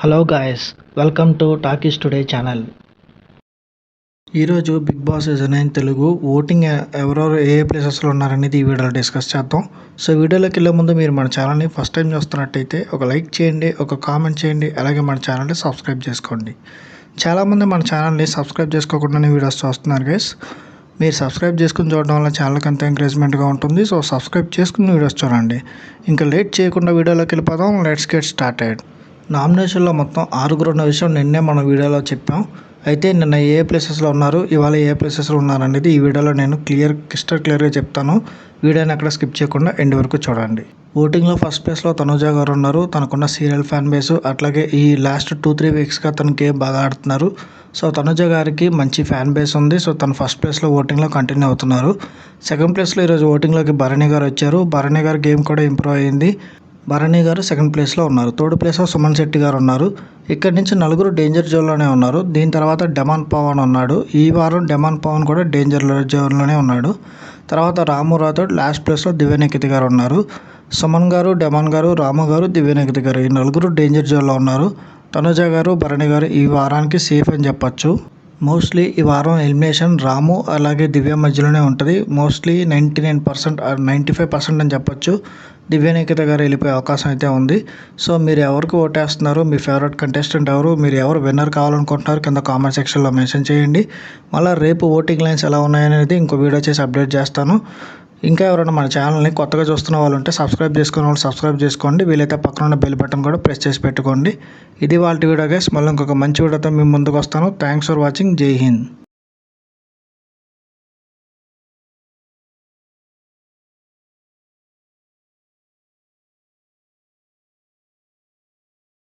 Hello guys, welcome to Talkies Today channel. ఈరోజు Bigg Boss season 9 Telugu voting ఎవరెవరు ఏ ప్లేసెస్లో ఉన్నారనేది ఈ వీడియోలో డిస్కస్ చేద్దాం. సో వీడియోలోకి వెళ్ళే ముందు మీరు మన ఛానల్ని ఫస్ట్ టైం చూస్తున్నట్టయితే ఒక లైక్ చేయండి, ఒక కామెంట్ చేయండి, అలాగే మన ఛానల్ని సబ్స్క్రైబ్ చేసుకోండి. చాలామంది మన ఛానల్ని సబ్స్క్రైబ్ చేసుకోకుండానే వీడియోస్ చూస్తున్నారు గైస్. మీరు సబ్స్క్రైబ్ చేసుకుని చూడడం వల్ల ఛానల్కి అంత ఎంకరేజ్మెంట్గా ఉంటుంది. సో సబ్స్క్రైబ్ చేసుకుని వీడియోస్ చూడండి. ఇంకా లేట్ చేయకుండా వీడియోలోకి వెళ్ళిపోదాం. Let's get started. నామినేషన్లో మొత్తం 6 ఉన్న విషయం నిన్నే మన వీడియోలో చెప్పాం. అయితే నిన్న ఏ ప్లేసెస్లో ఉన్నారు, ఇవాళ ఏ ప్లేసెస్లో ఉన్నారు అనేది ఈ వీడియోలో నేను క్రిస్టల్ క్లియర్గా చెప్తాను. వీడియోని అక్కడ స్కిప్ చేయకుండా ఎండ్ వరకు చూడండి. ఓటింగ్లో ఫస్ట్ ప్లేస్లో తనుజ గారు ఉన్నారు. తనకున్న సీరియల్ ఫ్యాన్ బేసు, అట్లాగే ఈ లాస్ట్ 2-3 వీక్స్గా తన గేమ్ బాగా ఆడుతున్నారు. సో తనుజ గారికి మంచి ఫ్యాన్ బేస్ ఉంది. సో తను ఫస్ట్ ప్లేస్లో ఓటింగ్లో కంటిన్యూ అవుతున్నారు. సెకండ్ ప్లేస్లో ఈరోజు ఓటింగ్లోకి భరణి గారు వచ్చారు. భరణి గారి గేమ్ కూడా ఇంప్రూవ్ అయ్యింది. భరణి గారు సెకండ్ ప్లేస్లో ఉన్నారు. థర్డ్ ప్లేస్లో సుమన్ శెట్టి గారు ఉన్నారు. ఇక్కడి నుంచి 4 డేంజర్ జోన్లోనే ఉన్నారు. దీని తర్వాత డెమాన్ పవన్ ఉన్నాడు. ఈ వారం డెమాన్ పవన్ కూడా డేంజర్ జోన్లోనే ఉన్నాడు. తర్వాత రాము రాథోడ్ లాస్ట్ ప్లేస్లో దివ్యనిఖితి గారు ఉన్నారు. సుమన్ గారు, డెమాన్ గారు, రాము గారు, దివ్యనిఖితి గారు ఈ 4 డేంజర్ జోన్లో ఉన్నారు. తనుజ గారు, భరణి గారు ఈ వారానికి సేఫ్ అని చెప్పచ్చు. మోస్ట్లీ ఈ వారం ఎలిమినేషన్ రాము అలాగే దివ్య మధ్యలోనే ఉంటుంది. మోస్ట్లీ 99% 95% అని చెప్పొచ్చు. దివ్యనిఖిత గారు వెళ్ళిపోయే అవకాశం అయితే ఉంది. సో మీరు ఎవరికి ఓటేస్తున్నారు, మీ ఫేవరెట్ కంటెస్టెంట్ ఎవరు, మీరు ఎవరు విన్నర్ కావాలనుకుంటున్నారు కింద కామెంట్ సెక్షన్లో మెన్షన్ చేయండి. మళ్ళీ రేపు ఓటింగ్ లైన్స్ ఎలా ఉన్నాయనేది ఇంకో వీడియో చేసి అప్డేట్ చేస్తాను. ఇంకా ఎవరైనా మన ఛానల్ని కొత్తగా చూస్తున్న వాళ్ళు ఉంటే సబ్స్క్రైబ్ చేసుకునే వాళ్ళు సబ్స్క్రైబ్ చేసుకోండి. వీలైతే పక్కన ఉన్న బెల్ బటన్ కూడా ప్రెస్ చేసి పెట్టుకోండి. ఇది వాళ్ళ వీడియో గైస్. మళ్ళీ ఇంకొక మంచి వీడియోతో మీ ముందుకు వస్తాను. Thanks for watching. జై హింద్.